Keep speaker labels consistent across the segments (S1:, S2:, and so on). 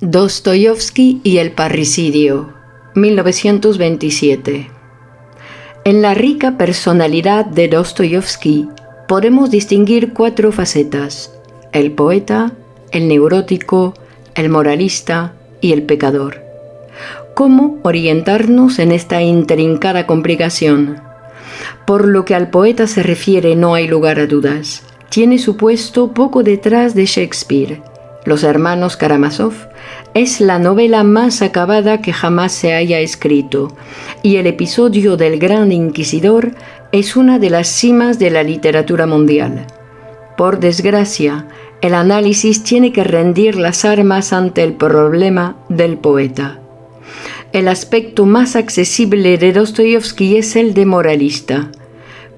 S1: Dostoyevski y el parricidio, 1927. En la rica personalidad de Dostoyevski podemos distinguir 4 facetas: el poeta, el neurótico, el moralista y el pecador. ¿Cómo orientarnos en esta intrincada complicación? Por lo que al poeta se refiere, no hay lugar a dudas. Tiene su puesto poco detrás de Shakespeare. Los hermanos Karamazov es la novela más acabada que jamás se haya escrito, y el episodio del Gran Inquisidor es una de las cimas de la literatura mundial. Por desgracia, el análisis tiene que rendir las armas ante el problema del poeta. El aspecto más accesible de Dostoyevski es el de moralista.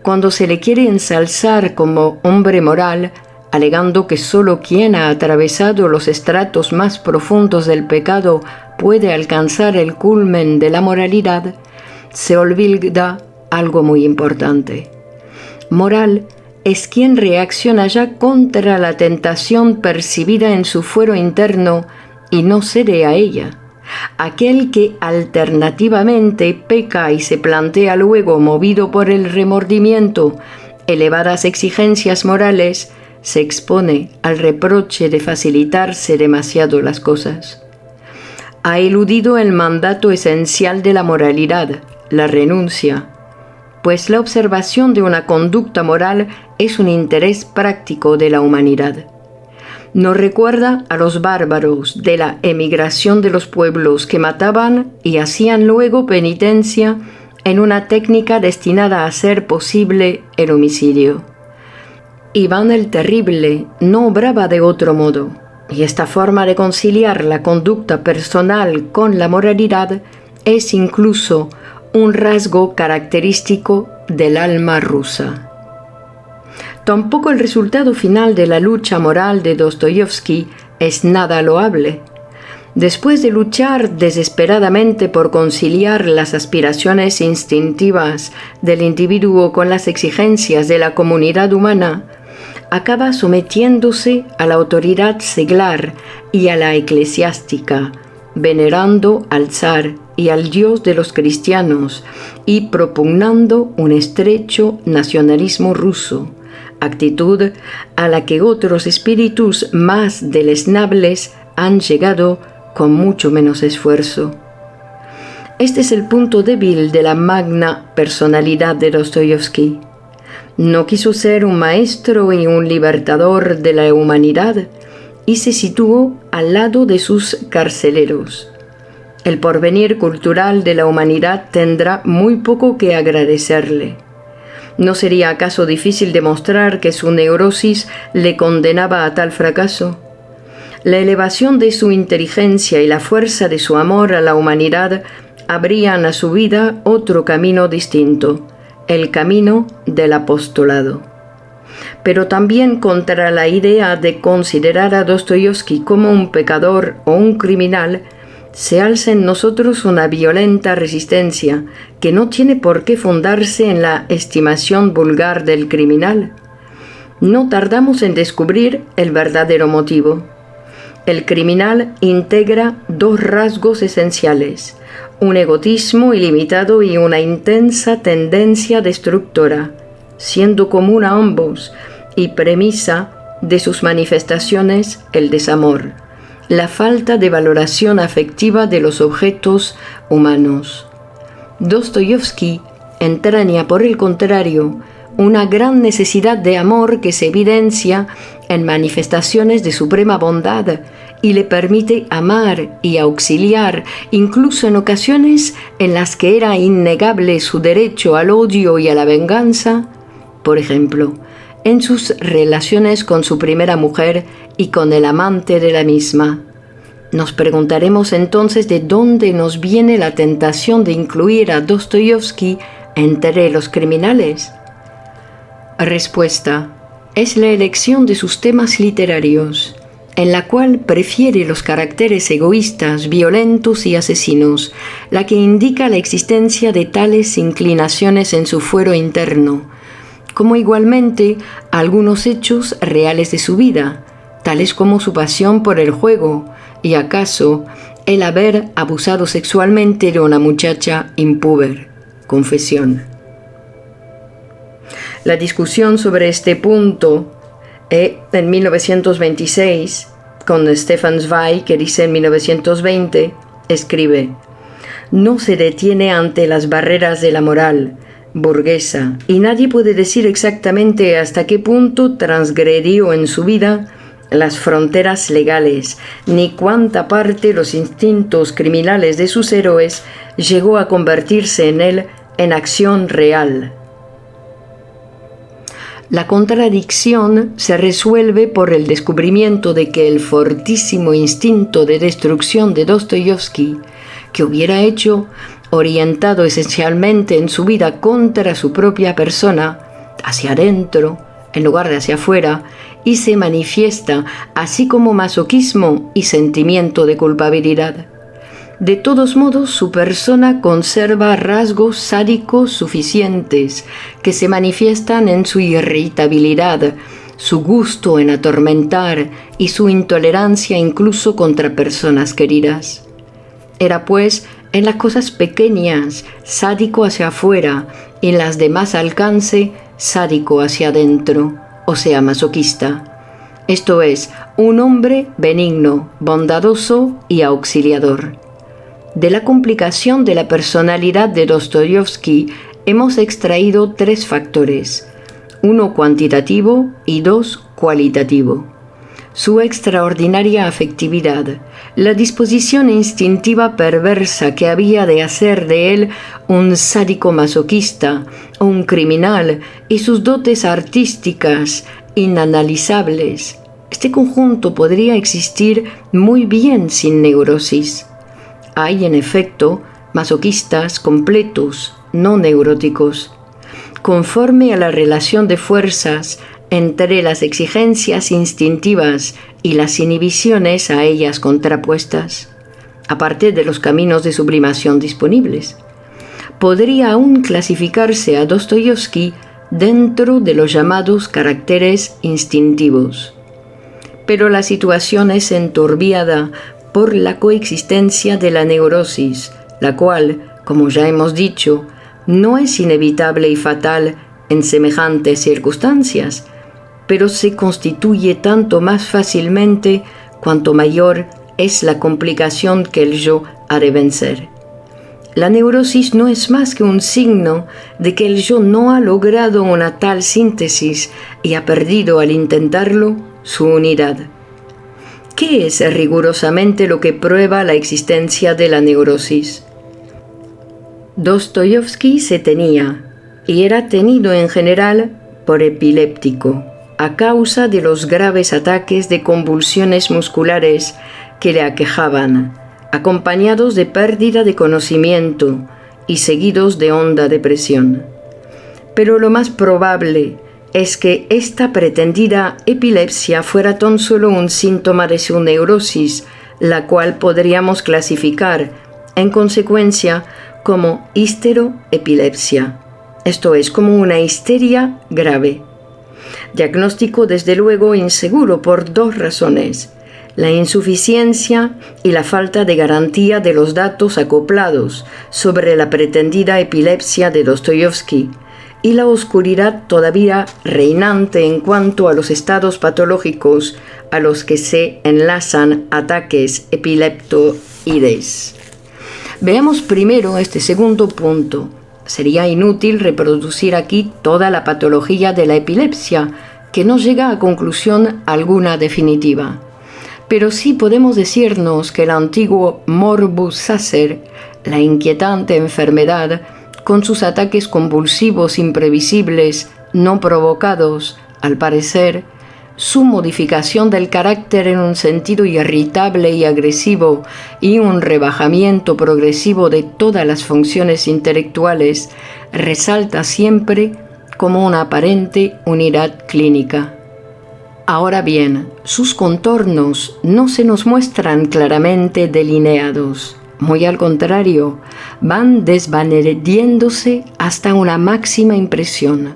S1: Cuando se le quiere ensalzar como hombre moral, alegando que solo quien ha atravesado los estratos más profundos del pecado puede alcanzar el culmen de la moralidad, se olvida algo muy importante. Moral es quien reacciona ya contra la tentación percibida en su fuero interno y no cede a ella. Aquel que alternativamente peca y se plantea luego, movido por el remordimiento, elevadas exigencias morales, se expone al reproche de facilitarse demasiado las cosas. Ha eludido el mandato esencial de la moralidad, la renuncia, pues la observación de una conducta moral es un interés práctico de la humanidad. Nos recuerda a los bárbaros de la emigración de los pueblos que mataban y hacían luego penitencia en una técnica destinada a hacer posible el homicidio. Iván el Terrible no obraba de otro modo, y esta forma de conciliar la conducta personal con la moralidad es incluso un rasgo característico del alma rusa. Tampoco el resultado final de la lucha moral de Dostoyevski es nada loable. Después de luchar desesperadamente por conciliar las aspiraciones instintivas del individuo con las exigencias de la comunidad humana, acaba sometiéndose a la autoridad seglar y a la eclesiástica, venerando al zar y al Dios de los cristianos y propugnando un estrecho nacionalismo ruso, actitud a la que otros espíritus más deleznables han llegado con mucho menos esfuerzo. Este es el punto débil de la magna personalidad de Dostoyevski. No quiso ser un maestro y un libertador de la humanidad y se situó al lado de sus carceleros. El porvenir cultural de la humanidad tendrá muy poco que agradecerle. ¿No sería acaso difícil demostrar que su neurosis le condenaba a tal fracaso? La elevación de su inteligencia y la fuerza de su amor a la humanidad abrían a su vida otro camino distinto, el camino del apostolado. Pero también contra la idea de considerar a Dostoyevski como un pecador o un criminal, se alza en nosotros una violenta resistencia que no tiene por qué fundarse en la estimación vulgar del criminal. No tardamos en descubrir el verdadero motivo. El criminal integra 2 rasgos esenciales: un egoísmo ilimitado y una intensa tendencia destructora, siendo común a ambos y premisa de sus manifestaciones el desamor, la falta de valoración afectiva de los objetos humanos. Dostoyevski entraña, por el contrario, una gran necesidad de amor que se evidencia en manifestaciones de suprema bondad y le permite amar y auxiliar, incluso en ocasiones en las que era innegable su derecho al odio y a la venganza, por ejemplo, en sus relaciones con su primera mujer y con el amante de la misma. Nos preguntaremos entonces de dónde nos viene la tentación de incluir a Dostoyevski entre los criminales. Respuesta: es la elección de sus temas literarios, en la cual prefiere los caracteres egoístas, violentos y asesinos, la que indica la existencia de tales inclinaciones en su fuero interno, como igualmente algunos hechos reales de su vida, tales como su pasión por el juego, y acaso el haber abusado sexualmente de una muchacha impúber. Confesión. La discusión sobre este punto en 1926, con Stefan Zweig, que dice en 1920, escribe: «No se detiene ante las barreras de la moral burguesa y nadie puede decir exactamente hasta qué punto transgredió en su vida las fronteras legales, ni cuánta parte los instintos criminales de sus héroes llegó a convertirse en él en acción real». La contradicción se resuelve por el descubrimiento de que el fortísimo instinto de destrucción de Dostoyevsky, que hubiera hecho orientado esencialmente en su vida contra su propia persona, hacia adentro, en lugar de hacia afuera, y se manifiesta así como masoquismo y sentimiento de culpabilidad. De todos modos, su persona conserva rasgos sádicos suficientes que se manifiestan en su irritabilidad, su gusto en atormentar y su intolerancia incluso contra personas queridas. Era pues en las cosas pequeñas sádico hacia afuera y en las de más alcance sádico hacia adentro, o sea, masoquista. Esto es, un hombre benigno, bondadoso y auxiliador. De la complicación de la personalidad de Dostoyevsky hemos extraído 3 factores, 1 cuantitativo y 2 cualitativo. Su extraordinaria afectividad, la disposición instintiva perversa que había de hacer de él un sádico masoquista o un criminal y sus dotes artísticas inanalizables. Este conjunto podría existir muy bien sin neurosis. Hay, en efecto, masoquistas completos, no neuróticos. Conforme a la relación de fuerzas entre las exigencias instintivas y las inhibiciones a ellas contrapuestas, aparte de los caminos de sublimación disponibles, podría aún clasificarse a Dostoyevsky dentro de los llamados caracteres instintivos. Pero la situación es enturbiada por la coexistencia de la neurosis, la cual, como ya hemos dicho, no es inevitable y fatal en semejantes circunstancias, pero se constituye tanto más fácilmente cuanto mayor es la complicación que el yo ha de vencer. La neurosis no es más que un signo de que el yo no ha logrado una tal síntesis y ha perdido al intentarlo su unidad. ¿Qué es rigurosamente lo que prueba la existencia de la neurosis? Dostoyevsky se tenía, y era tenido en general, por epiléptico, a causa de los graves ataques de convulsiones musculares que le aquejaban, acompañados de pérdida de conocimiento y seguidos de honda depresión. Pero lo más probable es que esta pretendida epilepsia fuera tan solo un síntoma de su neurosis, la cual podríamos clasificar, en consecuencia, como histeroepilepsia, esto es, como una histeria grave. Diagnóstico desde luego inseguro por 2 razones: la insuficiencia y la falta de garantía de los datos acoplados sobre la pretendida epilepsia de Dostoyevsky, y la oscuridad todavía reinante en cuanto a los estados patológicos a los que se enlazan ataques epileptoides. Veamos primero este segundo punto. Sería inútil reproducir aquí toda la patología de la epilepsia, que no llega a conclusión alguna definitiva. Pero sí podemos decirnos que el antiguo morbus sacer, la inquietante enfermedad, con sus ataques convulsivos imprevisibles, no provocados, al parecer, su modificación del carácter en un sentido irritable y agresivo y un rebajamiento progresivo de todas las funciones intelectuales, resalta siempre como una aparente unidad clínica. Ahora bien, sus contornos no se nos muestran claramente delineados. Muy al contrario, van desvaneciéndose hasta una máxima impresión.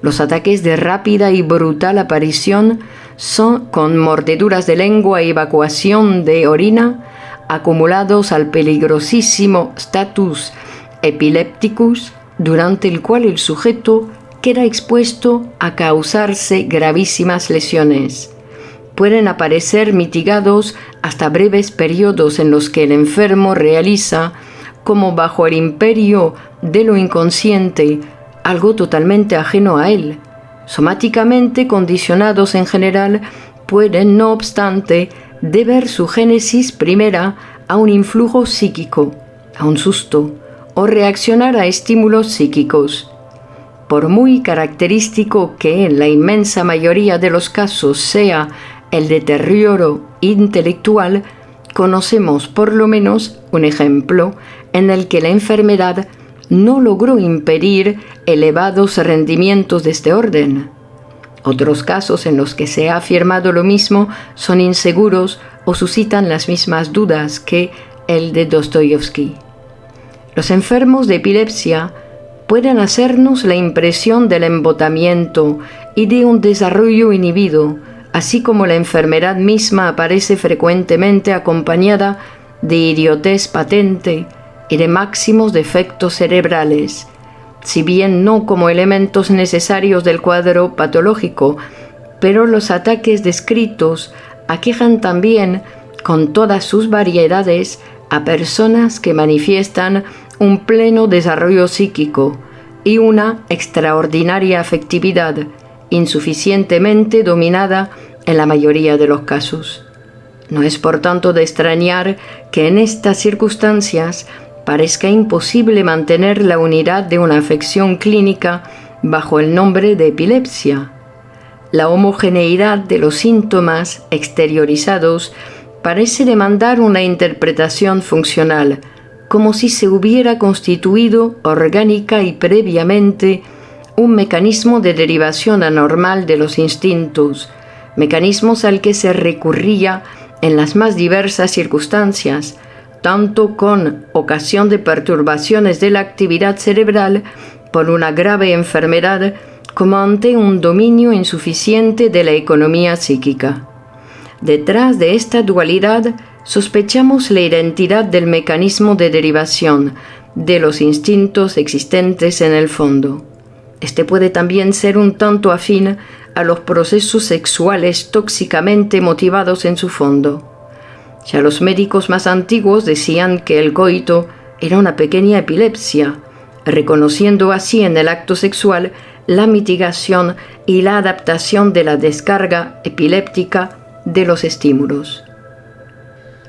S1: Los ataques de rápida y brutal aparición son con mordeduras de lengua y evacuación de orina, acumulados al peligrosísimo status epilepticus, durante el cual el sujeto queda expuesto a causarse gravísimas lesiones. Pueden aparecer mitigados hasta breves periodos en los que el enfermo realiza, como bajo el imperio de lo inconsciente, algo totalmente ajeno a él. Somáticamente condicionados en general, pueden, no obstante, deber su génesis primera a un influjo psíquico, a un susto, o reaccionar a estímulos psíquicos. Por muy característico que en la inmensa mayoría de los casos sea el deterioro intelectual, conocemos por lo menos un ejemplo en el que la enfermedad no logró impedir elevados rendimientos de este orden. Otros casos en los que se ha afirmado lo mismo son inseguros o suscitan las mismas dudas que el de Dostoyevsky. Los enfermos de epilepsia pueden hacernos la impresión del embotamiento y de un desarrollo inhibido, así como la enfermedad misma aparece frecuentemente acompañada de idiotez patente y de máximos defectos cerebrales, si bien no como elementos necesarios del cuadro patológico, pero los ataques descritos aquejan también, con todas sus variedades, a personas que manifiestan un pleno desarrollo psíquico y una extraordinaria afectividad, insuficientemente dominada en la mayoría de los casos. No es por tanto de extrañar que en estas circunstancias parezca imposible mantener la unidad de una afección clínica bajo el nombre de epilepsia. La homogeneidad de los síntomas exteriorizados parece demandar una interpretación funcional, como si se hubiera constituido orgánica y previamente un mecanismo de derivación anormal de los instintos, mecanismos al que se recurría en las más diversas circunstancias, tanto con ocasión de perturbaciones de la actividad cerebral por una grave enfermedad como ante un dominio insuficiente de la economía psíquica. Detrás de esta dualidad sospechamos la identidad del mecanismo de derivación de los instintos existentes en el fondo. Este puede también ser un tanto afín a los procesos sexuales tóxicamente motivados en su fondo. Ya los médicos más antiguos decían que el coito era una pequeña epilepsia, reconociendo así en el acto sexual la mitigación y la adaptación de la descarga epiléptica de los estímulos.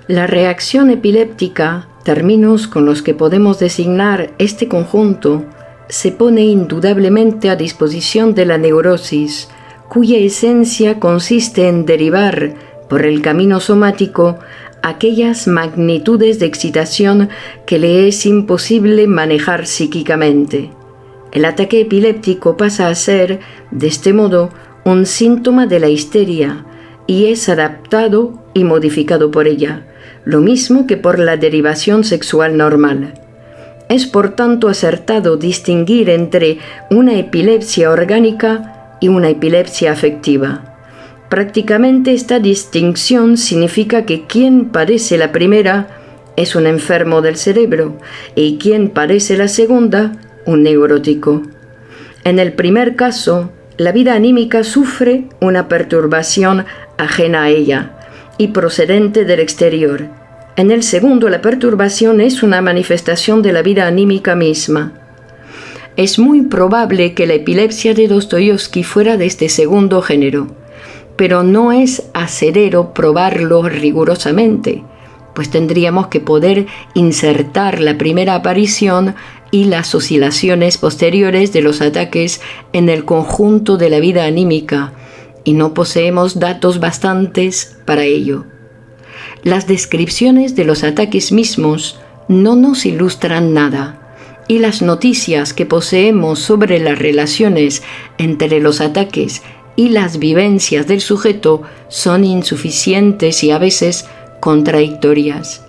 S1: La reacción epiléptica, términos con los que podemos designar este conjunto, se pone indudablemente a disposición de la neurosis, cuya esencia consiste en derivar por el camino somático aquellas magnitudes de excitación que le es imposible manejar psíquicamente. El ataque epiléptico pasa a ser, de este modo, un síntoma de la histeria y es adaptado y modificado por ella, lo mismo que por la derivación sexual normal. Es por tanto acertado distinguir entre una epilepsia orgánica y una epilepsia afectiva. Prácticamente esta distinción significa que quien padece la primera es un enfermo del cerebro y quien padece la segunda, un neurótico. En el primer caso, la vida anímica sufre una perturbación ajena a ella y procedente del exterior. En el segundo, la perturbación es una manifestación de la vida anímica misma. Es muy probable que la epilepsia de Dostoyevsky fuera de este segundo género, pero no es acerero probarlo rigurosamente, pues tendríamos que poder insertar la primera aparición y las oscilaciones posteriores de los ataques en el conjunto de la vida anímica, y no poseemos datos bastantes para ello. Las descripciones de los ataques mismos no nos ilustran nada, y las noticias que poseemos sobre las relaciones entre los ataques y las vivencias del sujeto son insuficientes y a veces contradictorias.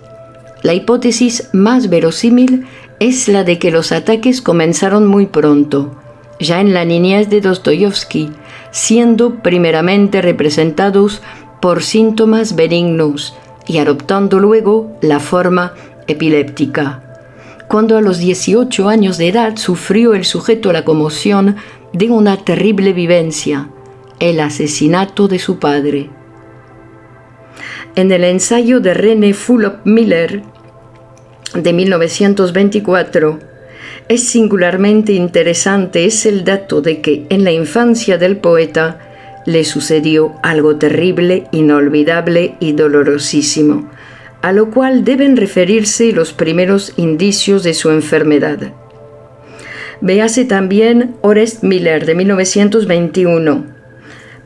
S1: La hipótesis más verosímil es la de que los ataques comenzaron muy pronto, ya en la niñez de Dostoyevsky, siendo primeramente representados por síntomas benignos y adoptando luego la forma epiléptica. Cuando a los 18 años de edad sufrió el sujeto la conmoción de una terrible vivencia, el asesinato de su padre. En el ensayo de René Fulop Miller de 1924, es singularmente interesante el dato de que en la infancia del poeta le sucedió algo terrible, inolvidable y dolorosísimo, a lo cual deben referirse los primeros indicios de su enfermedad. Véase también Orest Miller de 1921.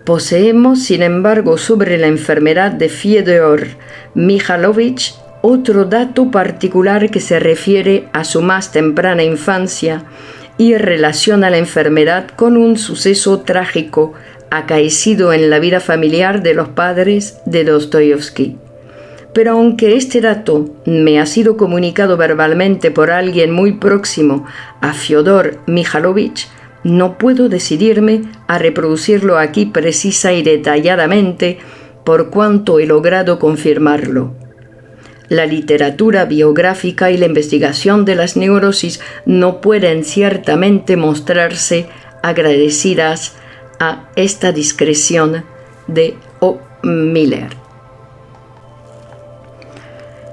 S1: Poseemos, sin embargo, sobre la enfermedad de Fyodor Mikhailovich otro dato particular que se refiere a su más temprana infancia y relaciona la enfermedad con un suceso trágico acaecido en la vida familiar de los padres de Dostoyevsky. Pero aunque este dato me ha sido comunicado verbalmente por alguien muy próximo a Fyodor Mikhailovich, no puedo decidirme a reproducirlo aquí precisa y detalladamente por cuanto he logrado confirmarlo. La literatura biográfica y la investigación de las neurosis no pueden ciertamente mostrarse agradecidas a esta discreción de O. Miller.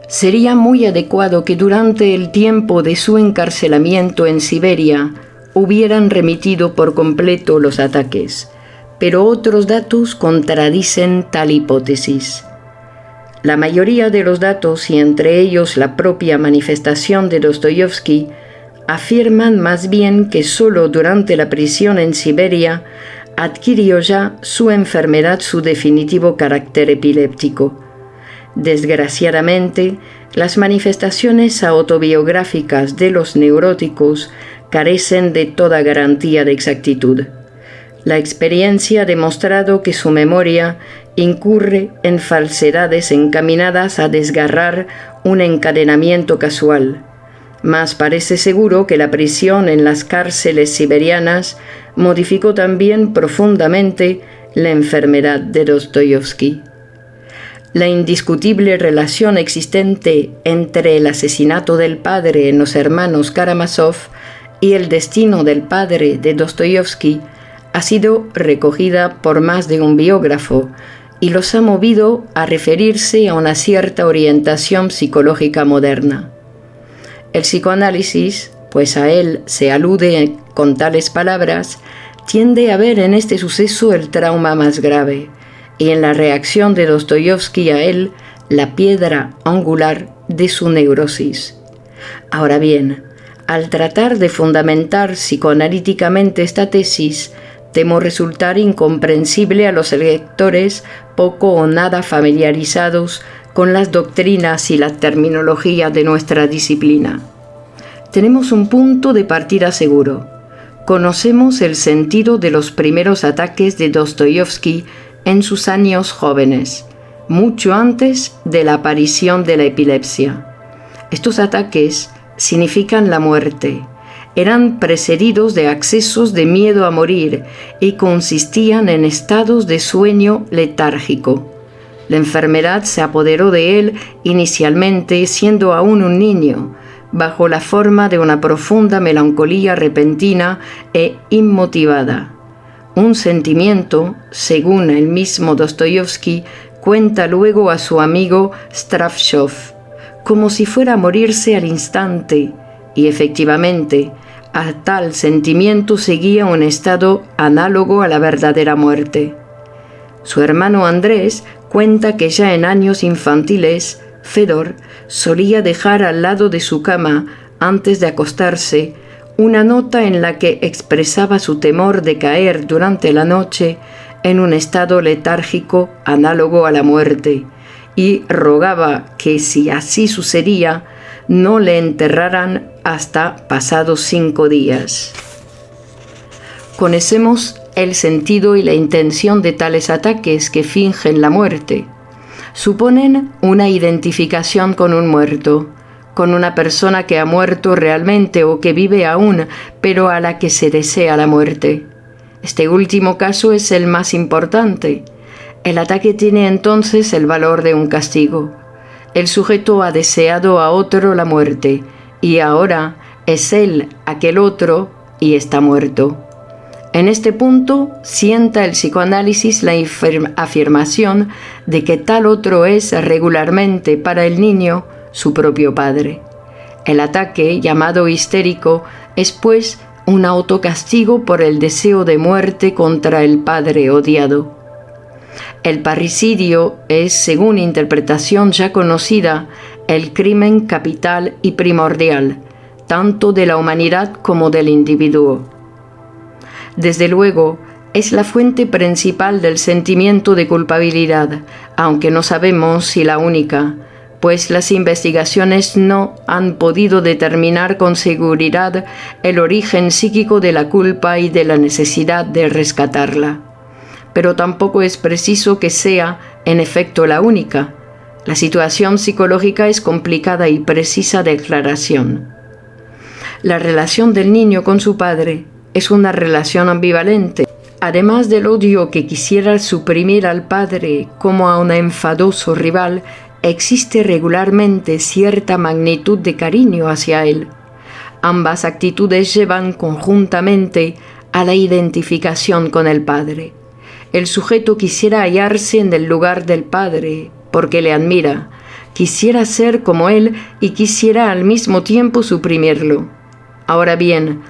S1: Sería muy adecuado que durante el tiempo de su encarcelamiento en Siberia hubieran remitido por completo los ataques, pero otros datos contradicen tal hipótesis. La mayoría de los datos, y entre ellos la propia manifestación de Dostoyevsky, afirman más bien que solo durante la prisión en Siberia adquirió ya su enfermedad su definitivo carácter epiléptico. Desgraciadamente, las manifestaciones autobiográficas de los neuróticos carecen de toda garantía de exactitud. La experiencia ha demostrado que su memoria incurre en falsedades encaminadas a desgarrar un encadenamiento casual. Mas parece seguro que la prisión en las cárceles siberianas modificó también profundamente la enfermedad de Dostoyevsky. La indiscutible relación existente entre el asesinato del padre en los hermanos Karamazov y el destino del padre de Dostoyevsky ha sido recogida por más de un biógrafo y los ha movido a referirse a una cierta orientación psicológica moderna. El psicoanálisis, pues a él se alude con tales palabras, tiende a ver en este suceso el trauma más grave y en la reacción de Dostoyevsky a él la piedra angular de su neurosis. Ahora bien, al tratar de fundamentar psicoanalíticamente esta tesis, temo resultar incomprensible a los lectores poco o nada familiarizados con las doctrinas y la terminología de nuestra disciplina. Tenemos un punto de partida seguro. Conocemos el sentido de los primeros ataques de Dostoyevsky en sus años jóvenes, mucho antes de la aparición de la epilepsia. Estos ataques significan la muerte. Eran precedidos de accesos de miedo a morir y consistían en estados de sueño letárgico. La enfermedad se apoderó de él inicialmente siendo aún un niño, bajo la forma de una profunda melancolía repentina e inmotivada. Un sentimiento, según el mismo Dostoyevsky, cuenta luego a su amigo Stravshov, como si fuera a morirse al instante, y efectivamente, a tal sentimiento seguía un estado análogo a la verdadera muerte. Su hermano Andrés cuenta que ya en años infantiles, Fedor solía dejar al lado de su cama, antes de acostarse, una nota en la que expresaba su temor de caer durante la noche en un estado letárgico análogo a la muerte, y rogaba que, si así sucedía, no le enterraran hasta pasados 5 días. Conocemos el sentido y la intención de tales ataques que fingen la muerte. Suponen una identificación con un muerto, con una persona que ha muerto realmente o que vive aún, pero a la que se desea la muerte. Este último caso es el más importante. El ataque tiene entonces el valor de un castigo. El sujeto ha deseado a otro la muerte, y ahora es él aquel otro y está muerto. En este punto sienta el psicoanálisis la afirmación de que tal otro es regularmente para el niño su propio padre. El ataque, llamado histérico, es pues un autocastigo por el deseo de muerte contra el padre odiado. El parricidio es, según interpretación ya conocida, el crimen capital y primordial, tanto de la humanidad como del individuo. Desde luego, es la fuente principal del sentimiento de culpabilidad, aunque no sabemos si la única, pues las investigaciones no han podido determinar con seguridad el origen psíquico de la culpa y de la necesidad de rescatarla. Pero tampoco es preciso que sea, en efecto, la única. La situación psicológica es complicada y precisa de aclaración. La relación del niño con su padre es una relación ambivalente. Además del odio que quisiera suprimir al padre como a un enfadoso rival, existe regularmente cierta magnitud de cariño hacia él. Ambas actitudes llevan conjuntamente a la identificación con el padre. El sujeto quisiera hallarse en el lugar del padre, porque le admira, quisiera ser como él y quisiera al mismo tiempo suprimirlo. Ahora bien,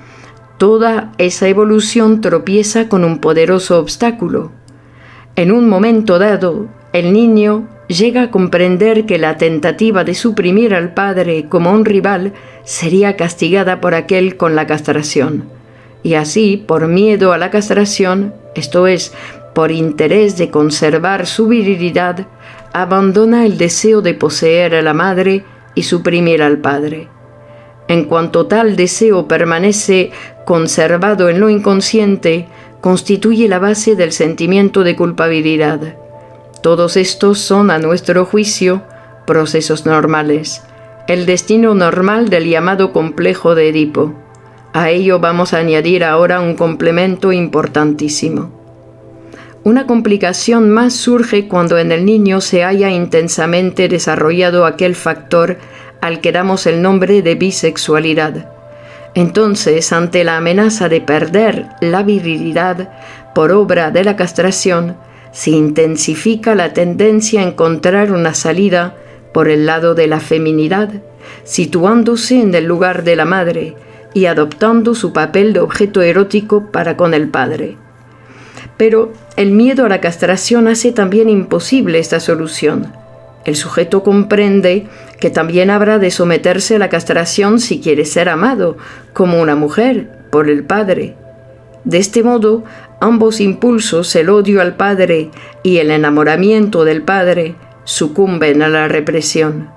S1: toda esa evolución tropieza con un poderoso obstáculo. En un momento dado, el niño llega a comprender que la tentativa de suprimir al padre como un rival sería castigada por aquel con la castración. Y así, por miedo a la castración, esto es, por interés de conservar su virilidad, abandona el deseo de poseer a la madre y suprimir al padre. En cuanto tal deseo permanece conservado en lo inconsciente, constituye la base del sentimiento de culpabilidad. Todos estos son, a nuestro juicio, procesos normales, el destino normal del llamado complejo de Edipo. A ello vamos a añadir ahora un complemento importantísimo. Una complicación más surge cuando en el niño se haya intensamente desarrollado aquel factor al que damos el nombre de bisexualidad. Entonces, ante la amenaza de perder la virilidad por obra de la castración, se intensifica la tendencia a encontrar una salida por el lado de la feminidad, situándose en el lugar de la madre y adoptando su papel de objeto erótico para con el padre. Pero el miedo a la castración hace también imposible esta solución. El sujeto comprende que también habrá de someterse a la castración si quiere ser amado, como una mujer, por el padre. De este modo, ambos impulsos, el odio al padre y el enamoramiento del padre, sucumben a la represión.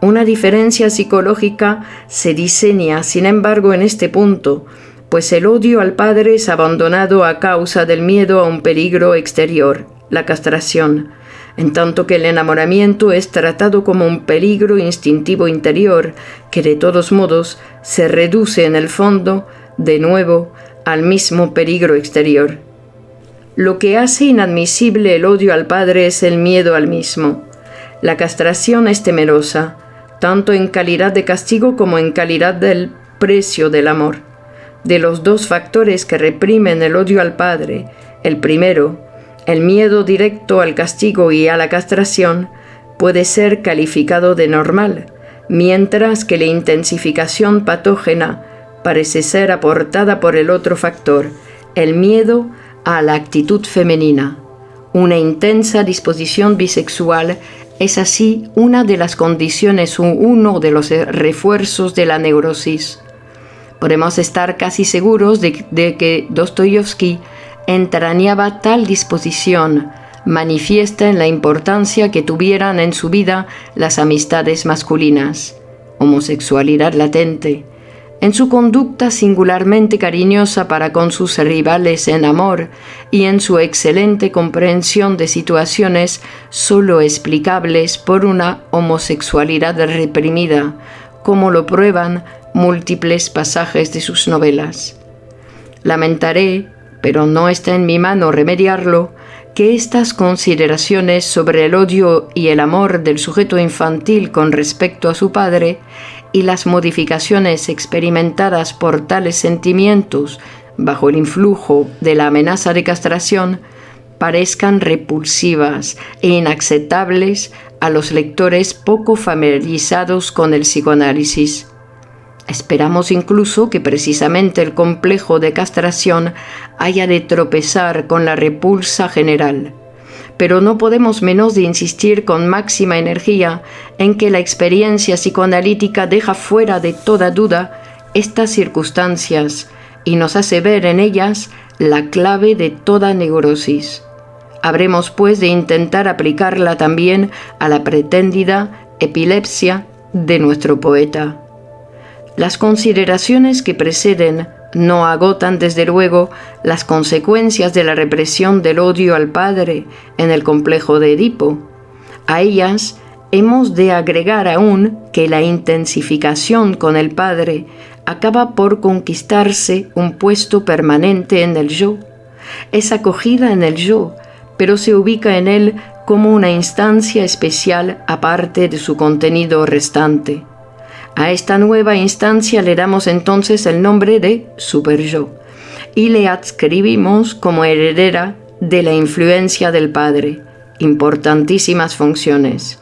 S1: Una diferencia psicológica se diseña, sin embargo, en este punto, pues el odio al padre es abandonado a causa del miedo a un peligro exterior, la castración, en tanto que el enamoramiento es tratado como un peligro instintivo interior, que de todos modos se reduce en el fondo, de nuevo, al mismo peligro exterior. Lo que hace inadmisible el odio al padre es el miedo al mismo. La castración es temerosa, tanto en calidad de castigo como en calidad del precio del amor. De los dos factores que reprimen el odio al padre, el primero, el miedo directo al castigo y a la castración, puede ser calificado de normal, mientras que la intensificación patógena parece ser aportada por el otro factor, el miedo a la actitud femenina. Una intensa disposición bisexual es así una de las condiciones, uno de los refuerzos de la neurosis. Podemos estar casi seguros de que Dostoyevsky entrañaba tal disposición, manifiesta en la importancia que tuvieran en su vida las amistades masculinas, homosexualidad latente, en su conducta singularmente cariñosa para con sus rivales en amor y en su excelente comprensión de situaciones sólo explicables por una homosexualidad reprimida, como lo prueban múltiples pasajes de sus novelas. Lamentaré, pero no está en mi mano remediarlo, que estas consideraciones sobre el odio y el amor del sujeto infantil con respecto a su padre y las modificaciones experimentadas por tales sentimientos bajo el influjo de la amenaza de castración parezcan repulsivas e inaceptables a los lectores poco familiarizados con el psicoanálisis. Esperamos incluso que precisamente el complejo de castración haya de tropezar con la repulsa general. Pero no podemos menos de insistir con máxima energía en que la experiencia psicoanalítica deja fuera de toda duda estas circunstancias y nos hace ver en ellas la clave de toda neurosis. Habremos pues de intentar aplicarla también a la pretendida epilepsia de nuestro poeta. Las consideraciones que preceden no agotan desde luego las consecuencias de la represión del odio al padre en el complejo de Edipo. A ellas hemos de agregar aún que la intensificación con el padre acaba por conquistarse un puesto permanente en el yo. Es acogida en el yo, pero se ubica en él como una instancia especial aparte de su contenido restante. A esta nueva instancia le damos entonces el nombre de superyo y le adscribimos como heredera de la influencia del padre, importantísimas funciones.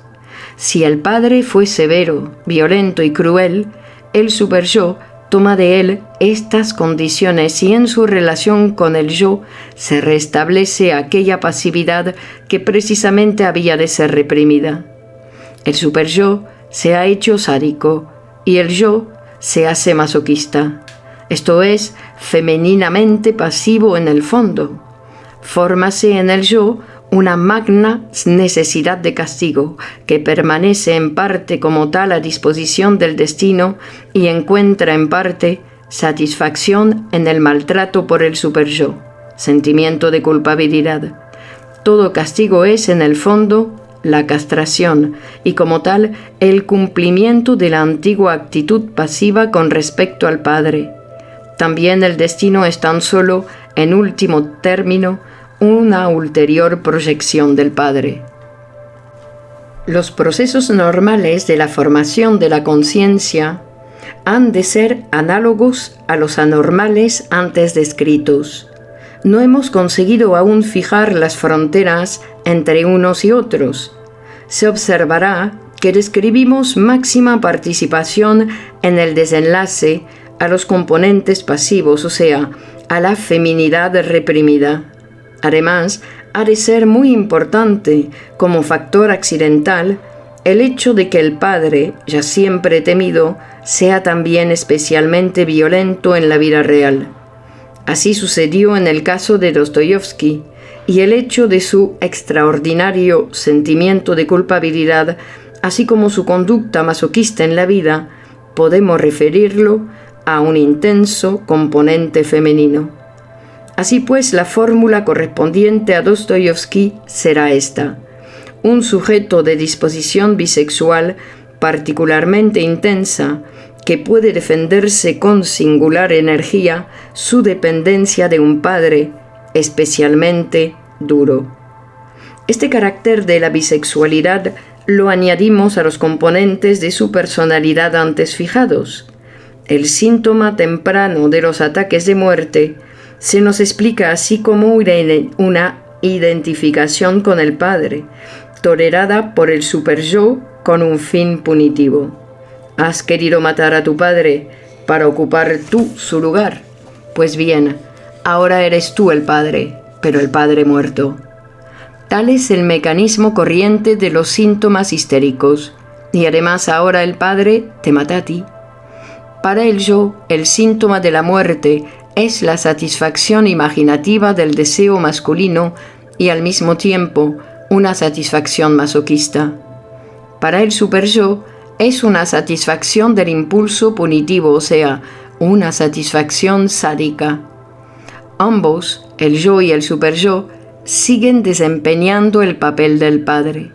S1: Si el padre fue severo, violento y cruel, el superyo toma de él estas condiciones y en su relación con el yo se restablece aquella pasividad que precisamente había de ser reprimida. El superyo se ha hecho sádico y el yo se hace masoquista, esto es, femeninamente pasivo en el fondo. Fórmase en el yo una magna necesidad de castigo que permanece en parte como tal a disposición del destino y encuentra en parte satisfacción en el maltrato por el superyo, sentimiento de culpabilidad. Todo castigo es, en el fondo, la castración y como tal el cumplimiento de la antigua actitud pasiva con respecto al padre. También el destino es tan solo, en último término, una ulterior proyección del padre. Los procesos normales de la formación de la conciencia han de ser análogos a los anormales antes descritos. No hemos conseguido aún fijar las fronteras entre unos y otros. Se observará que describimos máxima participación en el desenlace a los componentes pasivos, o sea, a la feminidad reprimida. Además, ha de ser muy importante, como factor accidental, el hecho de que el padre, ya siempre temido, sea también especialmente violento en la vida real. Así sucedió en el caso de Dostoyevsky, y el hecho de su extraordinario sentimiento de culpabilidad, así como su conducta masoquista en la vida, podemos referirlo a un intenso componente femenino. Así pues, la fórmula correspondiente a Dostoyevsky será esta: un sujeto de disposición bisexual particularmente intensa, que puede defenderse con singular energía su dependencia de un padre, especialmente duro. Este carácter de la bisexualidad lo añadimos a los componentes de su personalidad antes fijados. El síntoma temprano de los ataques de muerte se nos explica así como una identificación con el padre, tolerada por el superyo con un fin punitivo. ¿Has querido matar a tu padre para ocupar tú su lugar? Pues bien, ahora eres tú el padre, pero el padre muerto. Tal es el mecanismo corriente de los síntomas histéricos, y además ahora el padre te mata a ti. Para el yo, el síntoma de la muerte es la satisfacción imaginativa del deseo masculino y al mismo tiempo una satisfacción masoquista. Para el superyo es una satisfacción del impulso punitivo, o sea, una satisfacción sádica. Ambos, el yo y el superyo, siguen desempeñando el papel del padre.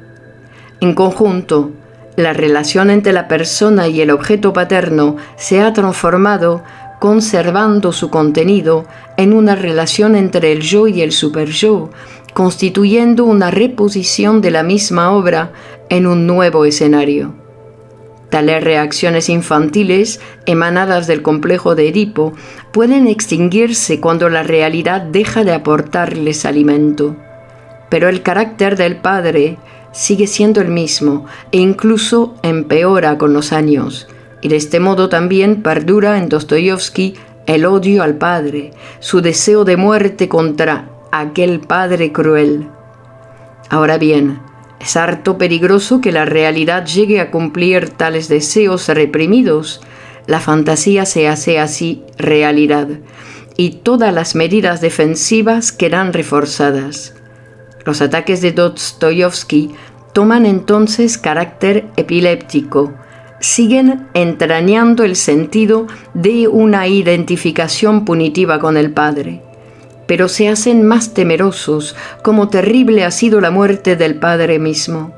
S1: En conjunto, la relación entre la persona y el objeto paterno se ha transformado conservando su contenido en una relación entre el yo y el superyo, constituyendo una reposición de la misma obra en un nuevo escenario. Tales reacciones infantiles, emanadas del complejo de Edipo, pueden extinguirse cuando la realidad deja de aportarles alimento. Pero el carácter del padre sigue siendo el mismo e incluso empeora con los años, y de este modo también perdura en Dostoyevsky el odio al padre, su deseo de muerte contra aquel padre cruel. Ahora bien, es harto peligroso que la realidad llegue a cumplir tales deseos reprimidos. La fantasía se hace así realidad, y todas las medidas defensivas quedan reforzadas. Los ataques de Dostoyevsky toman entonces carácter epiléptico, siguen entrañando el sentido de una identificación punitiva con el padre, pero se hacen más temerosos, como terrible ha sido la muerte del padre mismo.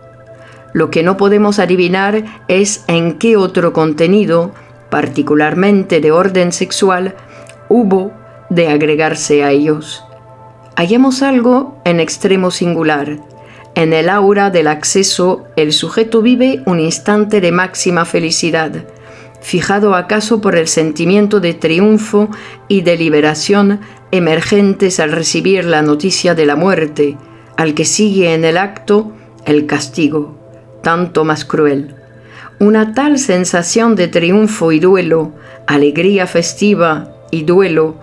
S1: Lo que no podemos adivinar es en qué otro contenido, particularmente de orden sexual, hubo de agregarse a ellos. Hallamos algo en extremo singular. En el aura del acceso, el sujeto vive un instante de máxima felicidad, fijado acaso por el sentimiento de triunfo y de liberación emergentes al recibir la noticia de la muerte, al que sigue en el acto el castigo, tanto más cruel. Una tal sensación de triunfo y duelo, alegría festiva y duelo,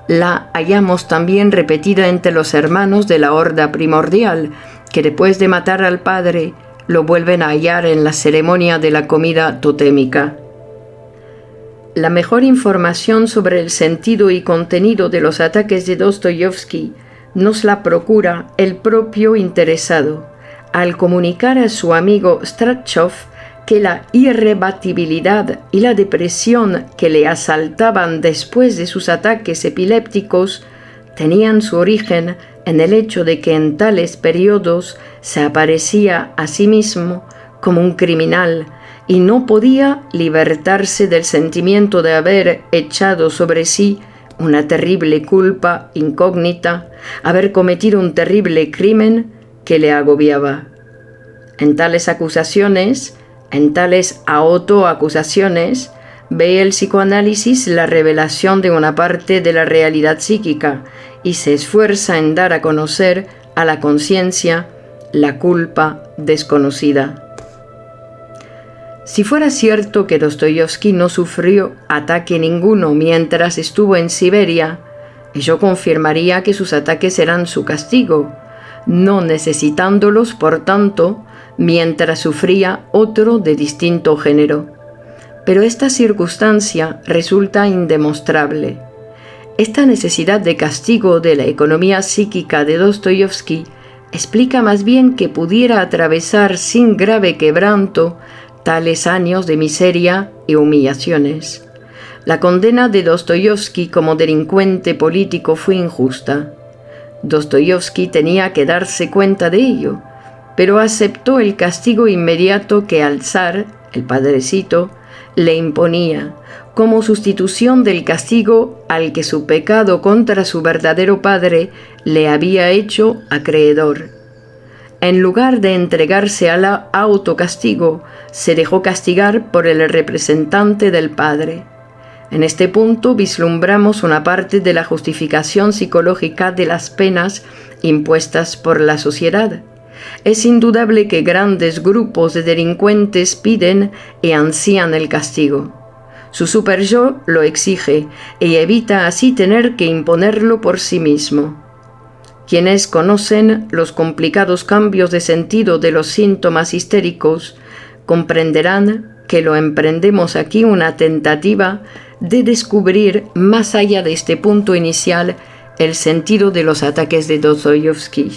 S1: la hallamos también repetida entre los hermanos de la horda primordial, que después de matar al padre, lo vuelven a hallar en la ceremonia de la comida totémica. La mejor información sobre el sentido y contenido de los ataques de Dostoyevsky nos la procura el propio interesado, al comunicar a su amigo Stratchov que la irrebatibilidad y la depresión que le asaltaban después de sus ataques epilépticos tenían su origen en el hecho de que en tales periodos se aparecía a sí mismo como un criminal y no podía libertarse del sentimiento de haber echado sobre sí una terrible culpa incógnita, haber cometido un terrible crimen que le agobiaba. En tales acusaciones, en tales autoacusaciones, ve el psicoanálisis la revelación de una parte de la realidad psíquica y se esfuerza en dar a conocer a la conciencia la culpa desconocida. Si fuera cierto que Dostoyevsky no sufrió ataque ninguno mientras estuvo en Siberia, ello confirmaría que sus ataques eran su castigo, no necesitándolos, por tanto, mientras sufría otro de distinto género. Pero esta circunstancia resulta indemostrable. Esta necesidad de castigo de la economía psíquica de Dostoyevsky explica más bien que pudiera atravesar sin grave quebranto tales años de miseria y humillaciones. La condena de Dostoyevsky como delincuente político fue injusta. Dostoyevsky tenía que darse cuenta de ello, pero aceptó el castigo inmediato que al zar, el padrecito, le imponía, como sustitución del castigo al que su pecado contra su verdadero padre le había hecho acreedor. En lugar de entregarse al autocastigo, se dejó castigar por el representante del padre. En este punto vislumbramos una parte de la justificación psicológica de las penas impuestas por la sociedad. Es indudable que grandes grupos de delincuentes piden y ansían el castigo. Su superyo lo exige y evita así tener que imponerlo por sí mismo. Quienes conocen los complicados cambios de sentido de los síntomas histéricos comprenderán que lo emprendemos aquí una tentativa de descubrir más allá de este punto inicial el sentido de los ataques de Dostoyevsky.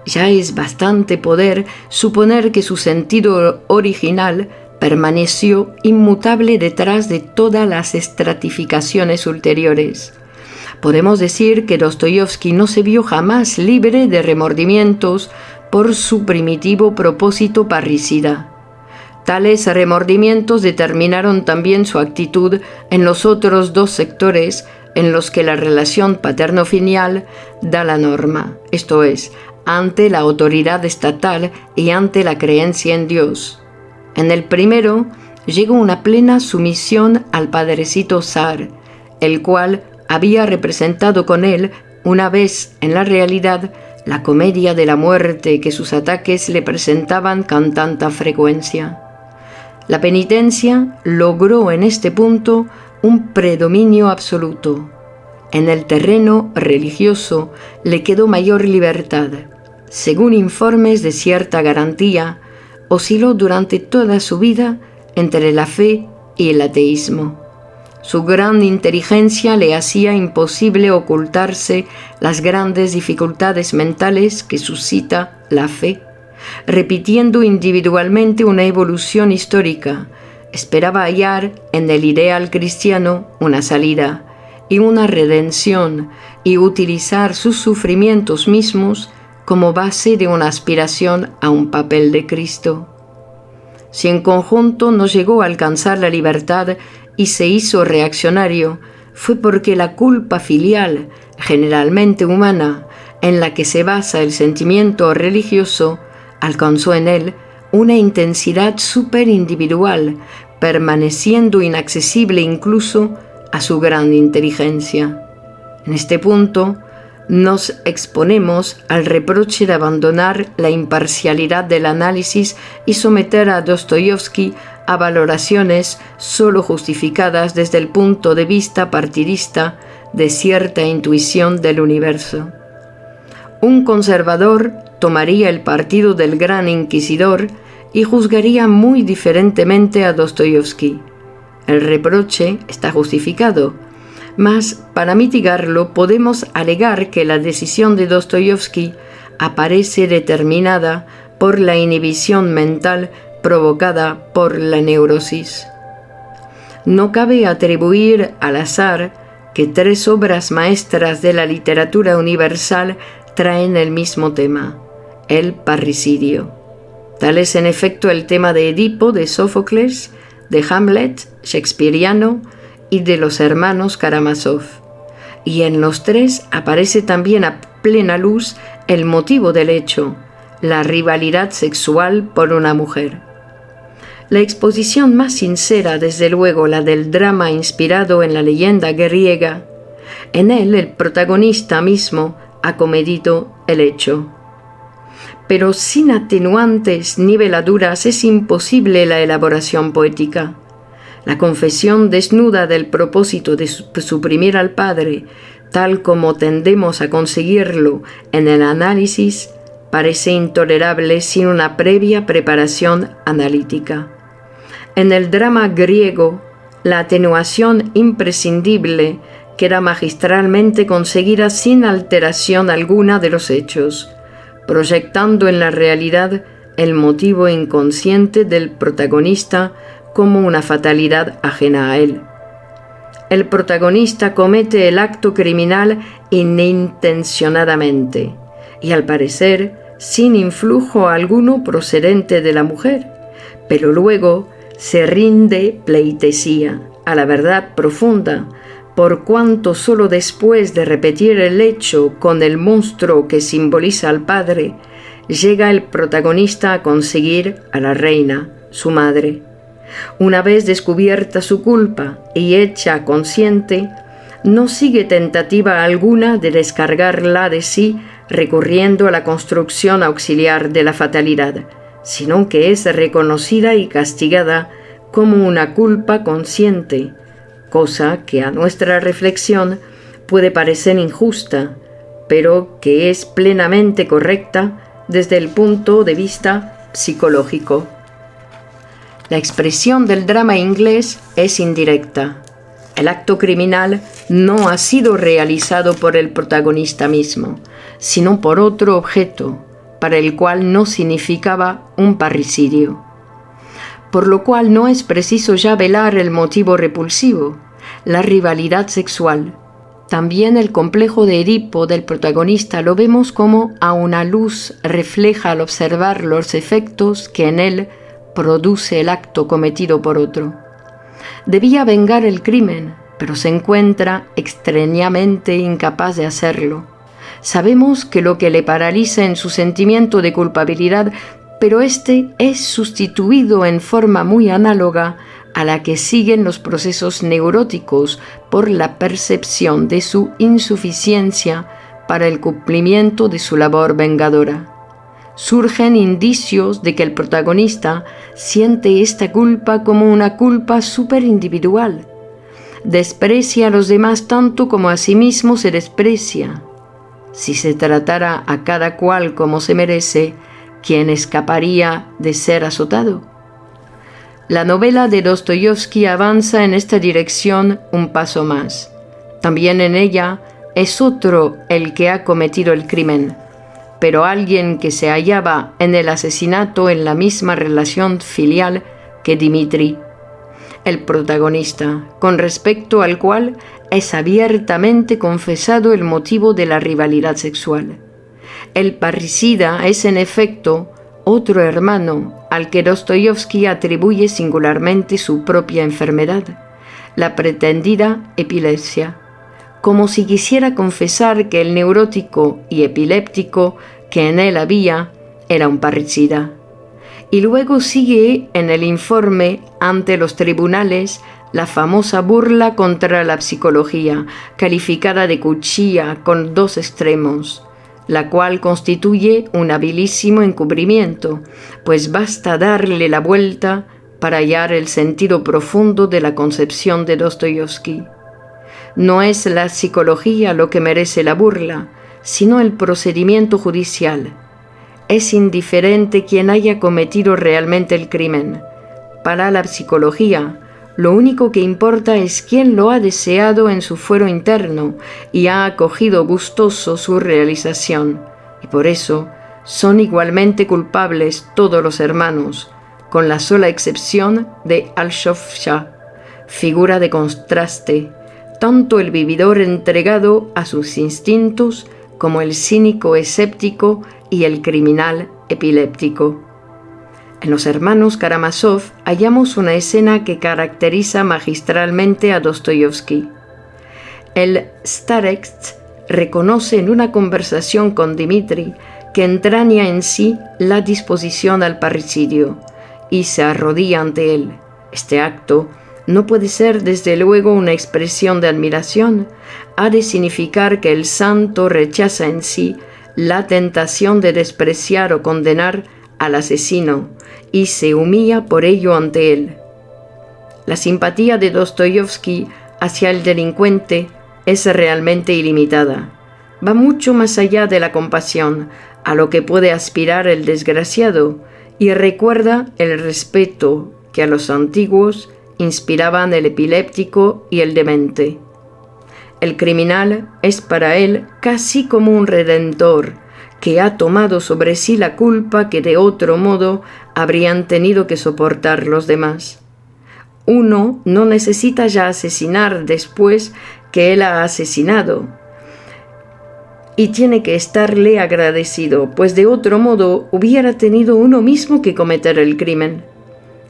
S1: Ya es bastante poder suponer que su sentido original permaneció inmutable detrás de todas las estratificaciones ulteriores. Podemos decir que Dostoyevsky no se vio jamás libre de remordimientos por su primitivo propósito parricida. Tales remordimientos determinaron también su actitud en los otros dos sectores en los que la relación paterno-filial da la norma, esto es, ante la autoridad estatal y ante la creencia en Dios. En el primero, llegó una plena sumisión al padrecito zar, el cual había representado con él una vez en la realidad la comedia de la muerte que sus ataques le presentaban con tanta frecuencia. La penitencia logró en este punto un predominio absoluto. En el terreno religioso le quedó mayor libertad. Según informes de cierta garantía, osciló durante toda su vida entre la fe y el ateísmo. Su gran inteligencia le hacía imposible ocultarse las grandes dificultades mentales que suscita la fe. Repitiendo individualmente una evolución histórica, esperaba hallar en el ideal cristiano una salida y una redención y utilizar sus sufrimientos mismos como base de una aspiración a un papel de Cristo. Si en conjunto no llegó a alcanzar la libertad y se hizo reaccionario, fue porque la culpa filial, generalmente humana, en la que se basa el sentimiento religioso, alcanzó en él una intensidad superindividual, permaneciendo inaccesible incluso a su gran inteligencia. En este punto, nos exponemos al reproche de abandonar la imparcialidad del análisis y someter a Dostoyevsky a valoraciones solo justificadas desde el punto de vista partidista de cierta intuición del universo. Un conservador tomaría el partido del gran inquisidor y juzgaría muy diferentemente a Dostoyevsky. El reproche está justificado, mas para mitigarlo podemos alegar que la decisión de Dostoyevsky aparece determinada por la inhibición mental provocada por la neurosis. No cabe atribuir al azar que 3 obras maestras de la literatura universal traen el mismo tema, el parricidio. Tal es en efecto el tema de Edipo de Sófocles, de Hamlet, shakespeariano, y de los hermanos Karamazov. Y en los 3 aparece también a plena luz el motivo del hecho, la rivalidad sexual por una mujer. La exposición más sincera, desde luego, la del drama inspirado en la leyenda griega. En él el protagonista mismo ha cometido el hecho. Pero sin atenuantes ni veladuras es imposible la elaboración poética. La confesión desnuda del propósito de suprimir al padre, tal como tendemos a conseguirlo en el análisis, parece intolerable sin una previa preparación analítica. En el drama griego, la atenuación imprescindible queda magistralmente conseguida sin alteración alguna de los hechos, proyectando en la realidad el motivo inconsciente del protagonista como una fatalidad ajena a él. El protagonista comete el acto criminal inintencionadamente y, al parecer, sin influjo alguno procedente de la mujer, pero luego se rinde pleitesía a la verdad profunda, por cuanto solo después de repetir el hecho con el monstruo que simboliza al padre, llega el protagonista a conseguir a la reina, su madre. Una vez descubierta su culpa y hecha consciente, no sigue tentativa alguna de descargarla de sí recurriendo a la construcción auxiliar de la fatalidad, sino que es reconocida y castigada como una culpa consciente, cosa que a nuestra reflexión puede parecer injusta, pero que es plenamente correcta desde el punto de vista psicológico. La expresión del drama inglés es indirecta. El acto criminal no ha sido realizado por el protagonista mismo, sino por otro objeto, para el cual no significaba un parricidio. Por lo cual no es preciso ya velar el motivo repulsivo, la rivalidad sexual. También el complejo de Edipo del protagonista lo vemos como a una luz refleja al observar los efectos que en él produce el acto cometido por otro. Debía vengar el crimen, pero se encuentra extrañamente incapaz de hacerlo. Sabemos que lo que le paraliza en su sentimiento de culpabilidad, pero este es sustituido en forma muy análoga a la que siguen los procesos neuróticos por la percepción de su insuficiencia para el cumplimiento de su labor vengadora. Surgen indicios de que el protagonista siente esta culpa como una culpa superindividual. Desprecia a los demás tanto como a sí mismo se desprecia. Si se tratara a cada cual como se merece, ¿quién escaparía de ser azotado? La novela de Dostoyevski avanza en esta dirección un paso más. También en ella es otro el que ha cometido el crimen, pero alguien que se hallaba en el asesinato en la misma relación filial que Dmitri, el protagonista, con respecto al cual es abiertamente confesado el motivo de la rivalidad sexual. El parricida es en efecto otro hermano al que Dostoyevski atribuye singularmente su propia enfermedad, la pretendida epilepsia, como si quisiera confesar que el neurótico y epiléptico que en él había era un parricida. Y luego sigue en el informe ante los tribunales la famosa burla contra la psicología, calificada de cuchilla con dos extremos, la cual constituye un habilísimo encubrimiento, pues basta darle la vuelta para hallar el sentido profundo de la concepción de Dostoyevski. No es la psicología lo que merece la burla, sino el procedimiento judicial. Es indiferente quien haya cometido realmente el crimen. Para la psicología, lo único que importa es quién lo ha deseado en su fuero interno y ha acogido gustoso su realización. Y por eso son igualmente culpables todos los hermanos, con la sola excepción de Al-Shofshah, figura de contraste, tanto el vividor entregado a sus instintos como el cínico escéptico y el criminal epiléptico. En los hermanos Karamazov hallamos una escena que caracteriza magistralmente a Dostoyevski. El starets reconoce en una conversación con Dmitri que entraña en sí la disposición al parricidio y se arrodilla ante él. Este acto no puede ser desde luego una expresión de admiración, ha de significar que el santo rechaza en sí la tentación de despreciar o condenar al asesino y se humilla por ello ante él. La simpatía de Dostoyevski hacia el delincuente es realmente ilimitada. Va mucho más allá de la compasión, a lo que puede aspirar el desgraciado, y recuerda el respeto que a los antiguos inspiraban el epiléptico y el demente. El criminal es para él casi como un redentor, que ha tomado sobre sí la culpa que de otro modo habrían tenido que soportar los demás. Uno no necesita ya asesinar después que él ha asesinado, y tiene que estarle agradecido, pues de otro modo hubiera tenido uno mismo que cometer el crimen.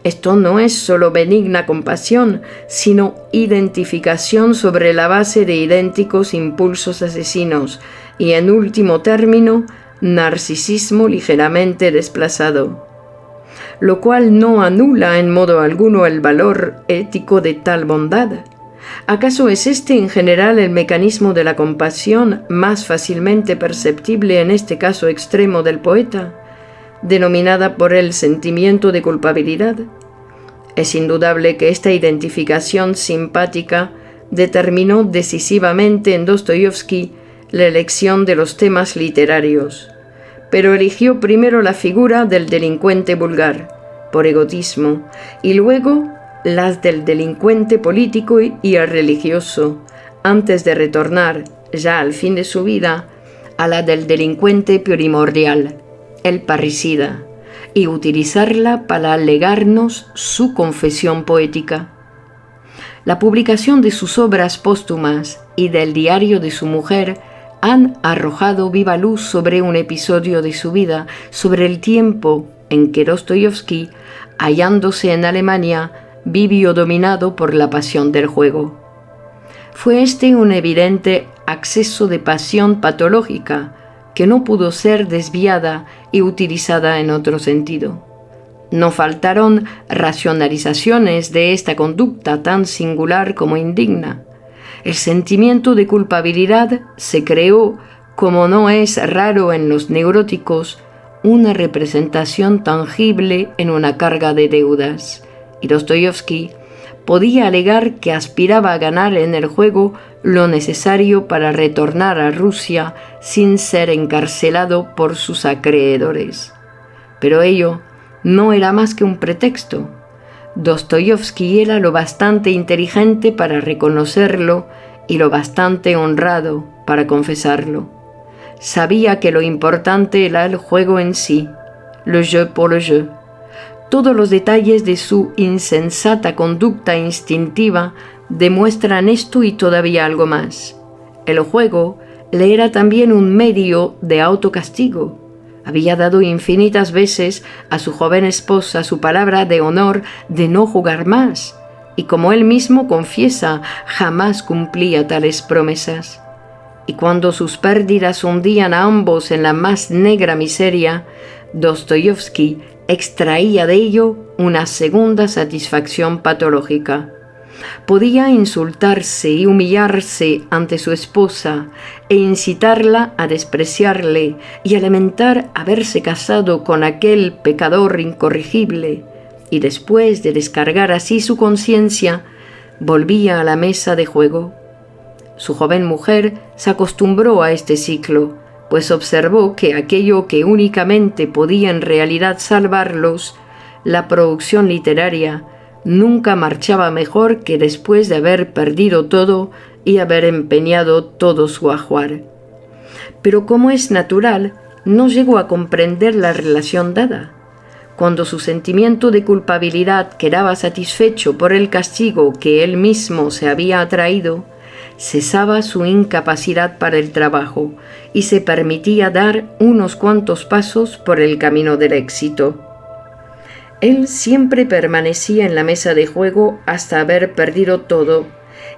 S1: Esto no es solo benigna compasión, sino identificación sobre la base de idénticos impulsos asesinos y, en último término, narcisismo ligeramente desplazado, lo cual no anula en modo alguno el valor ético de tal bondad. ¿Acaso es este en general el mecanismo de la compasión más fácilmente perceptible en este caso extremo del poeta, denominada por él sentimiento de culpabilidad? Es indudable que esta identificación simpática determinó decisivamente en Dostoyevski la elección de los temas literarios, pero eligió primero la figura del delincuente vulgar, por egoísmo, y luego las del delincuente político y el religioso, antes de retornar, ya al fin de su vida, a la del delincuente primordial, el parricida, y utilizarla para legarnos su confesión poética. La publicación de sus obras póstumas y del diario de su mujer han arrojado viva luz sobre un episodio de su vida, sobre el tiempo en que Dostoyevski hallándose en Alemania, vivió dominado por la pasión del juego. Fue este un evidente acceso de pasión patológica que no pudo ser desviada y utilizada en otro sentido. No faltaron racionalizaciones de esta conducta tan singular como indigna. El sentimiento de culpabilidad se creó, como no es raro en los neuróticos, una representación tangible en una carga de deudas, y Dostoyevsky podía alegar que aspiraba a ganar en el juego lo necesario para retornar a Rusia sin ser encarcelado por sus acreedores. Pero ello no era más que un pretexto. Dostoyevsky era lo bastante inteligente para reconocerlo y lo bastante honrado para confesarlo. Sabía que lo importante era el juego en sí, le jeu pour le jeu. Todos los detalles de su insensata conducta instintiva demuestran esto y todavía algo más. El juego le era también un medio de autocastigo. Había dado infinitas veces a su joven esposa su palabra de honor de no jugar más, y como él mismo confiesa, jamás cumplía tales promesas. Y cuando sus pérdidas hundían a ambos en la más negra miseria, Dostoyevsky extraía de ello una segunda satisfacción patológica. Podía insultarse y humillarse ante su esposa e incitarla a despreciarle y a lamentar haberse casado con aquel pecador incorregible, y después de descargar así su conciencia, volvía a la mesa de juego. Su joven mujer se acostumbró a este ciclo, pues observó que aquello que únicamente podía en realidad salvarlos, la producción literaria, nunca marchaba mejor que después de haber perdido todo y haber empeñado todo su ajuar. Pero como es natural, no llegó a comprender la relación dada. Cuando su sentimiento de culpabilidad quedaba satisfecho por el castigo que él mismo se había atraído, cesaba su incapacidad para el trabajo y se permitía dar unos cuantos pasos por el camino del éxito. Él siempre permanecía en la mesa de juego hasta haber perdido todo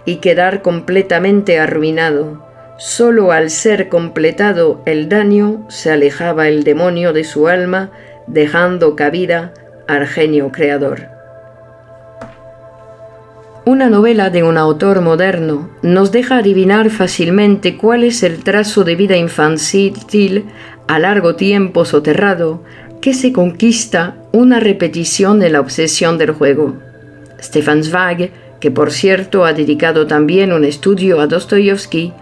S1: y quedar completamente arruinado. Solo al ser completado el daño se alejaba el demonio de su alma, dejando cabida al genio creador. Una novela de un autor moderno nos deja adivinar fácilmente cuál es el trazo de vida infantil a largo tiempo soterrado que se conquista una repetición de la obsesión del juego. Stefan Zweig, que por cierto ha dedicado también un estudio a Dostoyevsky,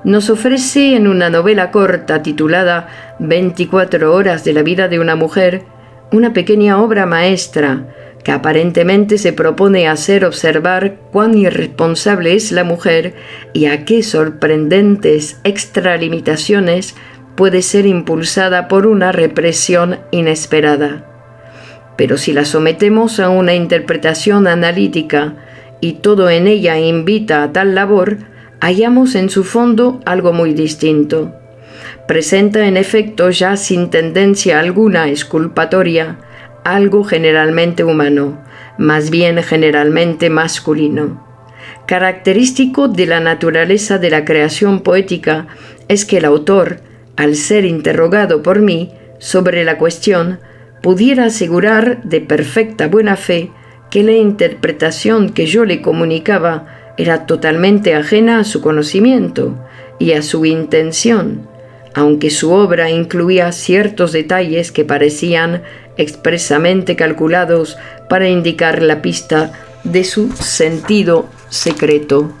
S1: nos ofrece en una novela corta titulada 24 horas de la vida de una mujer, una pequeña obra maestra que aparentemente se propone hacer observar cuán irresponsable es la mujer y a qué sorprendentes extralimitaciones puede ser impulsada por una represión inesperada. Pero si la sometemos a una interpretación analítica y todo en ella invita a tal labor, hallamos en su fondo algo muy distinto. Presenta en efecto, ya sin tendencia alguna exculpatoria, algo generalmente humano, más bien generalmente masculino. Característico de la naturaleza de la creación poética es que el autor, al ser interrogado por mí sobre la cuestión, pudiera asegurar de perfecta buena fe que la interpretación que yo le comunicaba era totalmente ajena a su conocimiento y a su intención, aunque su obra incluía ciertos detalles que parecían expresamente calculados para indicar la pista de su sentido secreto.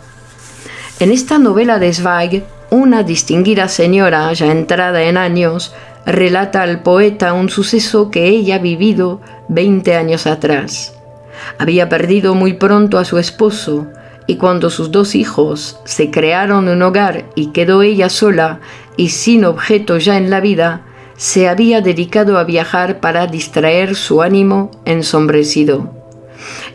S1: En esta novela de Zweig, una distinguida señora, ya entrada en años, relata al poeta un suceso que ella ha vivido 20 años atrás. Había perdido muy pronto a su esposo, y cuando sus 2 hijos se crearon un hogar y quedó ella sola y sin objeto ya en la vida, se había dedicado a viajar para distraer su ánimo ensombrecido.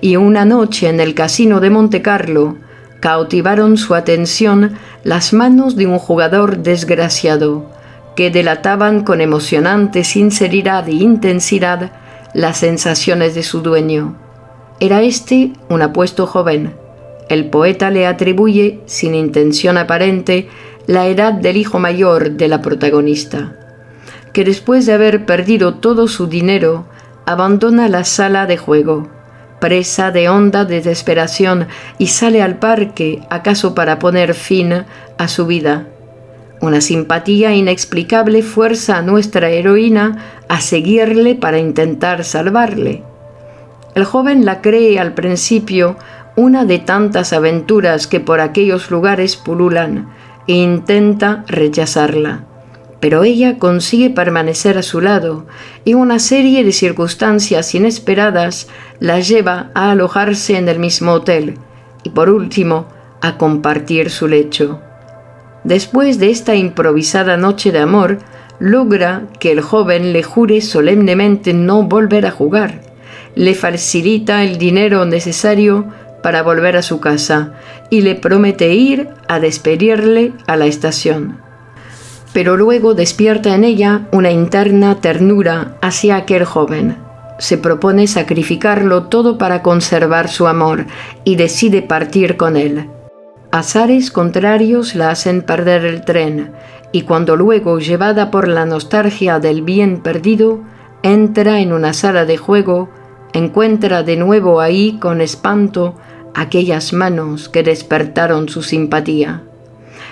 S1: Y una noche en el casino de Montecarlo cautivaron su atención las manos de un jugador desgraciado, que delataban con emocionante sinceridad e intensidad las sensaciones de su dueño. Era este un apuesto joven. El poeta le atribuye, sin intención aparente, la edad del hijo mayor de la protagonista, que después de haber perdido todo su dinero, abandona la sala de juego, presa de honda desesperación, y sale al parque, acaso para poner fin a su vida. Una simpatía inexplicable fuerza a nuestra heroína a seguirle para intentar salvarle. El joven la cree al principio una de tantas aventuras que por aquellos lugares pululan, e intenta rechazarla. Pero ella consigue permanecer a su lado, y una serie de circunstancias inesperadas la lleva a alojarse en el mismo hotel, y por último, a compartir su lecho. Después de esta improvisada noche de amor, logra que el joven le jure solemnemente no volver a jugar. Le facilita el dinero necesario para volver a su casa y le promete ir a despedirle a la estación. Pero luego despierta en ella una interna ternura hacia aquel joven. Se propone sacrificarlo todo para conservar su amor y decide partir con él. Azares contrarios la hacen perder el tren, y cuando luego, llevada por la nostalgia del bien perdido, entra en una sala de juego, encuentra de nuevo ahí con espanto aquellas manos que despertaron su simpatía.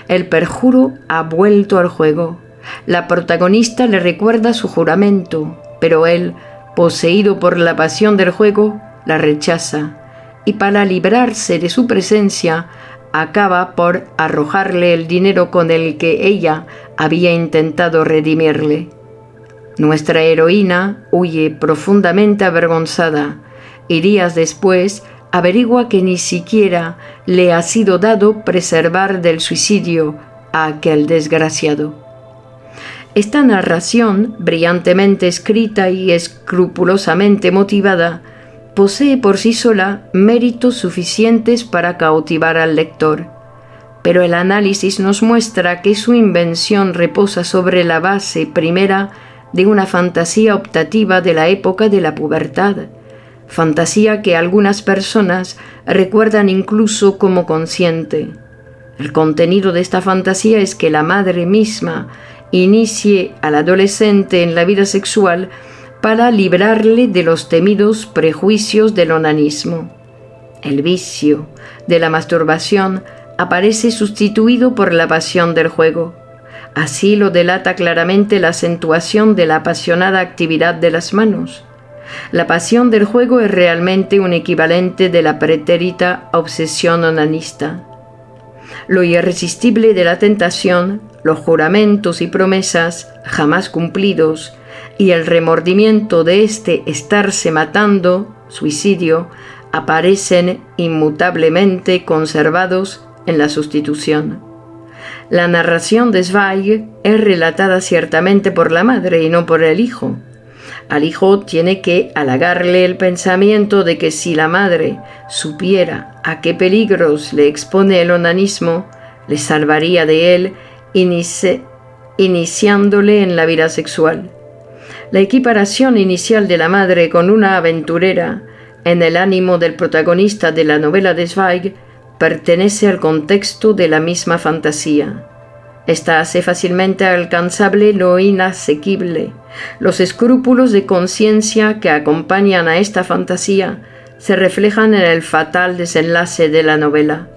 S1: El perjuro ha vuelto al juego. La protagonista le recuerda su juramento, pero él, poseído por la pasión del juego, la rechaza, y para librarse de su presencia, acaba por arrojarle el dinero con el que ella había intentado redimirle. Nuestra heroína huye profundamente avergonzada, y días después averigua que ni siquiera le ha sido dado preservar del suicidio a aquel desgraciado. Esta narración, brillantemente escrita y escrupulosamente motivada, posee por sí sola méritos suficientes para cautivar al lector, pero el análisis nos muestra que su invención reposa sobre la base primera de una fantasía optativa de la época de la pubertad, fantasía que algunas personas recuerdan incluso como consciente. El contenido de esta fantasía es que la madre misma inicie al adolescente en la vida sexual para librarle de los temidos prejuicios del onanismo. El vicio de la masturbación aparece sustituido por la pasión del juego. Así lo delata claramente la acentuación de la apasionada actividad de las manos. La pasión del juego es realmente un equivalente de la pretérita obsesión onanista. Lo irresistible de la tentación, los juramentos y promesas jamás cumplidos, y el remordimiento de este estarse matando, suicidio, aparecen inmutablemente conservados en la sustitución. La narración de Zweig es relatada ciertamente por la madre y no por el hijo. Al hijo tiene que halagarle el pensamiento de que si la madre supiera a qué peligros le expone el onanismo, le salvaría de él iniciándole en la vida sexual. La equiparación inicial de la madre con una aventurera en el ánimo del protagonista de la novela de Zweig pertenece al contexto de la misma fantasía. Esta hace fácilmente alcanzable lo inasequible. Los escrúpulos de conciencia que acompañan a esta fantasía se reflejan en el fatal desenlace de la novela.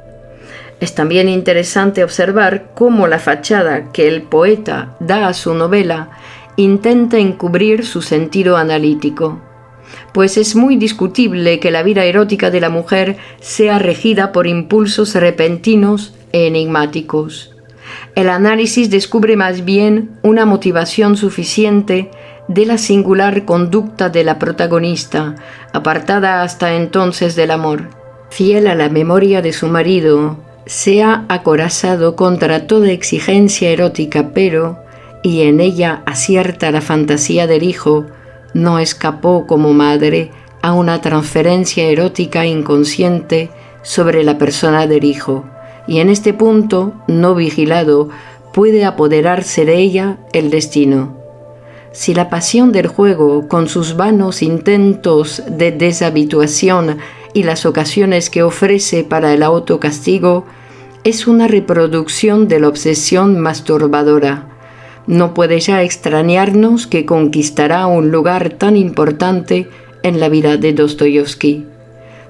S1: Es también interesante observar cómo la fachada que el poeta da a su novela intenta encubrir su sentido analítico, pues es muy discutible que la vida erótica de la mujer sea regida por impulsos repentinos e enigmáticos. El análisis descubre más bien una motivación suficiente de la singular conducta de la protagonista, apartada hasta entonces del amor. Fiel a la memoria de su marido, se ha acorazado contra toda exigencia erótica, pero, y en ella acierta la fantasía del hijo, no escapó como madre a una transferencia erótica inconsciente sobre la persona del hijo, y en este punto, no vigilado, puede apoderarse de ella el destino. si la pasión del juego, con sus vanos intentos de deshabituación y las ocasiones que ofrece para el autocastigo, es una reproducción de la obsesión masturbadora, no puede ya extrañarnos que conquistará un lugar tan importante en la vida de Dostoyevski.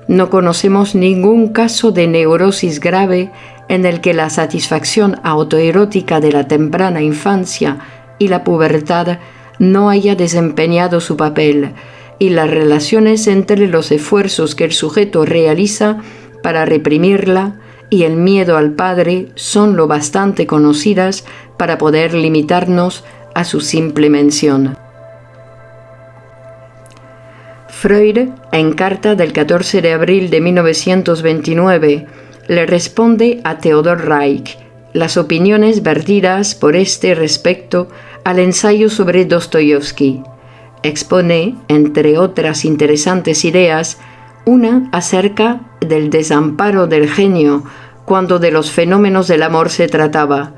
S1: No conocemos ningún caso de neurosis grave en el que la satisfacción autoerótica de la temprana infancia y la pubertad no haya desempeñado su papel, y las relaciones entre los esfuerzos que el sujeto realiza para reprimirla y el miedo al padre son lo bastante conocidas para poder limitarnos a su simple mención. Freud, en carta del 14 de abril de 1929, le responde a Theodor Reich las opiniones vertidas por este respecto al ensayo sobre Dostoyevski. Expone, entre otras interesantes ideas, una acerca del desamparo del genio cuando de los fenómenos del amor se trataba.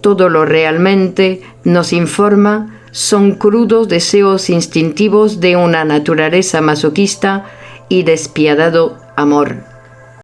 S1: Todo lo realmente nos informa son crudos deseos instintivos de una naturaleza masoquista y despiadado amor.